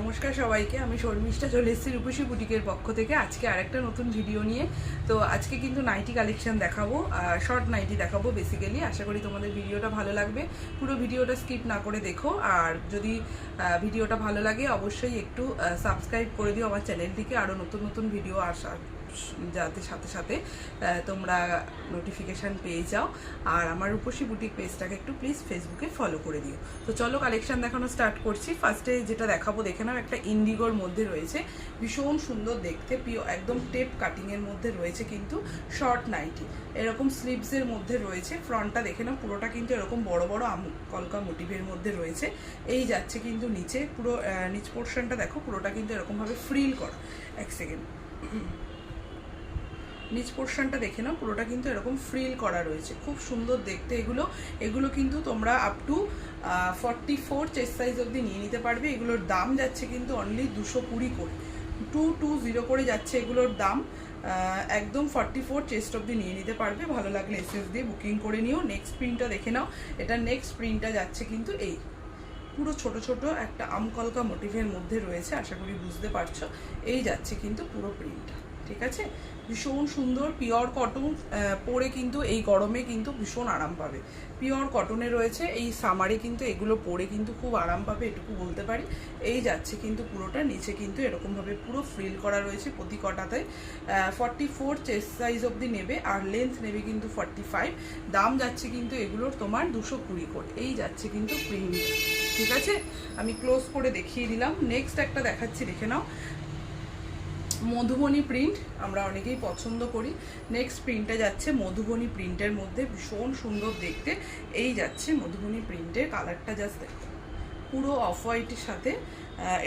নমস্কার সবাইকে, আমি শর্মিষ্ঠা চলে এসেছি রূপসী বুটিকের পক্ষ থেকে আজকে আরেকটা নতুন ভিডিও নিয়ে। তো আজকে কিন্তু নাইটি কালেকশন দেখাবো, শর্ট নাইটি দেখাবো বেসিক্যালি। আশা করি তোমাদের ভিডিওটা ভালো লাগবে, পুরো ভিডিওটা স্কিপ না করে দেখো। আর যদি ভিডিওটা ভালো লাগে অবশ্যই একটু সাবস্ক্রাইব করে দিও আমার চ্যানেলটিকে, আরও নতুন নতুন ভিডিও আসার যাতে সাথে সাথে তোমরা নোটিফিকেশান পেয়ে যাও। আর আমার রূপসী বুটিক পেজটাকে একটু প্লিজ ফেসবুকে ফলো করে দিও। তো চলো কালেকশন দেখানো স্টার্ট করছি। ফার্স্টে যেটা দেখাবো দেখে নাও, একটা ইন্ডিগোর মধ্যে রয়েছে, ভীষণ সুন্দর দেখতে, একদম টেপ কাটিংয়ের মধ্যে রয়েছে কিন্তু শর্ট নাইটি। এরকম স্লিভসের মধ্যে রয়েছে, ফ্রন্টটা দেখে নাও পুরোটা কিন্তু এরকম বড় বড় কলকা মোটিভের মধ্যে রয়েছে। এই যাচ্ছে কিন্তু নিচে, পুরো নিচ পোর্শনটা দেখো পুরোটা কিন্তু এরকমভাবে ফ্রিল করা। এক সেকেন্ড, নিচ পোর্শনটা দেখে নাও পুরোটা কিন্তু এরকম ফ্রিল করা রয়েছে, খুব সুন্দর দেখতে। এগুলো কিন্তু তোমরা আপ টু 44 চেস্ট সাইজ অবধি নিয়ে নিতে পারবে। এগুলোর দাম যাচ্ছে কিন্তু অনলি 220 করে, 220 করে যাচ্ছে এগুলোর দাম। একদম 44 চেস্ট অবধি নিয়ে নিতে পারবে। ভালো লাগলে এসএস দিয়ে বুকিং করে নিও। নেক্সট প্রিন্টটা দেখে নাও, এটা নেক্সট প্রিন্টটা যাচ্ছে কিন্তু এই পুরো ছোট ছোট একটা আমকলকা মোটিভের মধ্যে রয়েছে, আশা করি বুঝতে পারছো। এই যাচ্ছে কিন্তু পুরো প্রিন্টটা, ঠিক আছে। ভীষণ সুন্দর পিওর কটন, পরে কিন্তু এই গরমে কিন্তু ভীষণ আরাম পাবে। পিওর কটনে রয়েছে, এই সামারে কিন্তু এগুলো পরে কিন্তু খুব আরাম পাবে, এটুকু বলতে পারি। এই যাচ্ছে কিন্তু পুরোটা, নিচে কিন্তু এরকমভাবে পুরো ফ্রিল করা রয়েছে প্রতি কটাতে। 44 চেস্ট সাইজ অবধি নেবে, আর লেন্থ নেবে কিন্তু 45। দাম যাচ্ছে কিন্তু এগুলোর তোমার 220 করে। এই যাচ্ছে কিন্তু প্রিন্ট, ঠিক আছে। আমি ক্লোজ করে দেখিয়ে দিলাম। নেক্সট একটা দেখাচ্ছি, দেখে নাও, মধুবনী প্রিন্ট আমরা অনেকেই পছন্দ করি। নেক্সট প্রিন্টটা যাচ্ছে মধুবনী প্রিন্টের মধ্যে, ভীষণ সুন্দর দেখতে। এই যাচ্ছে মধুবনী প্রিন্টের, কালারটা জাস্ট দেখো, পুরো অফ হোয়াইটের সাথে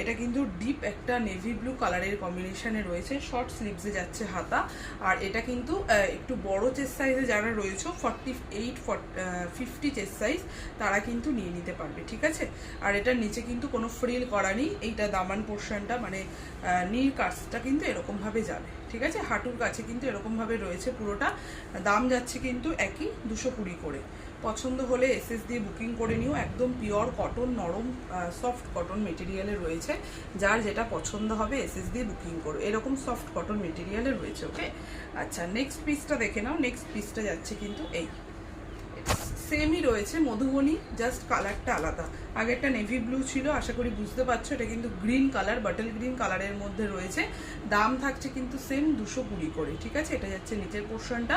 এটা কিন্তু ডিপ একটা নেভি ব্লু কালারের কম্বিনেশনে রয়েছে। শর্ট স্লিভসে যাচ্ছে হাতা, আর এটা কিন্তু একটু বড় চেস্ট সাইজে যারা রয়েছে 48-50 চেস্ট সাইজ তারা কিন্তু নিয়ে নিতে পারবে, ঠিক আছে। আর এটার নিচে কিন্তু কোনো ফ্রিল করা নেই। এইটা দামান পোর্শনটা মানে নীর কাজটা কিন্তু এরকমভাবে যাবে, ঠিক আছে। হাঁটুর কাছে কিন্তু এরকমভাবে রয়েছে পুরোটা। দাম যাচ্ছে কিন্তু একই 220 করে। পছন্দ হলে এসএস দিয়ে বুকিং করে নিও। একদম পিওর কটন, নরম সফট কটন মেটেরিয়ালে রয়েছে। যার যেটা পছন্দ হবে এসএস দিয়ে বুকিং করো। এরকম সফট কটন মেটেরিয়ালে রয়েছে, ওকে। আচ্ছা, নেক্সট পিসটা দেখে নাও। নেক্সট পিসটা যাচ্ছে কিন্তু এই সেমই রয়েছে মধুবনী, জাস্ট কালারটা আলাদা। আগেরটা নেভি ব্লু ছিল, আশা করি বুঝতে পারছো। এটা কিন্তু গ্রিন কালার, বাটল গ্রিন কালারের মধ্যে রয়েছে। দাম থাকছে কিন্তু সেম 220 করে, ঠিক আছে। এটা যাচ্ছে নিচের পোর্শনটা।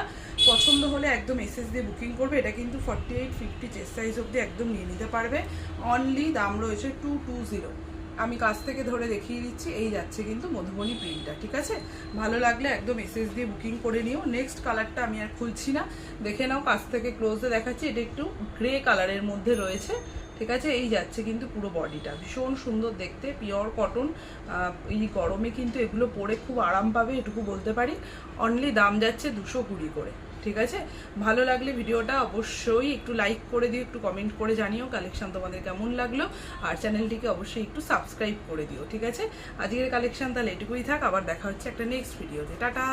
পছন্দ হলে একদম এসএস দিয়ে বুকিং করবে। এটা কিন্তু 48-50 চেস্ট সাইজ অবধি একদম নিয়ে নিতে পারবে। অনলি দাম রয়েছে 220। আমি কাছ থেকে ধরে দেখিয়ে দিচ্ছি। এই যাচ্ছে কিন্তু মধুবনী প্রিন্টটা, ঠিক আছে। ভালো লাগলে একদম এসএস দিয়ে বুকিং করে নিও। নেক্সট কালারটা আমি আর খুলছি না, দেখে নাও, কাছ থেকে ক্লোজে দেখাচ্ছি। এটা একটু গ্রে কালারের মধ্যে রয়েছে, ঠিক আছে। এই যাচ্ছে কিন্তু পুরো বডিটা, ভীষণ সুন্দর দেখতে, পিওর কটন। এই গরমে কিন্তু এগুলো পরে খুব আরাম পাবে, এটুকু বলতে পারি। অনলি দাম যাচ্ছে 220 করে, ঠিক আছে। ভালো লাগলে ভিডিওটা অবশ্যই একটু লাইক করে দিও, একটু কমেন্ট করে জানিও কালেকশন তোমাদের কেমন লাগলো। আর চ্যানেলটিকে অবশ্যই একটু সাবস্ক্রাইব করে দিও, ঠিক আছে। আজকের কালেকশন তাহলে এটুকুই থাক, আবার দেখা হচ্ছে একটা নেক্সট ভিডিওতে। টাটা।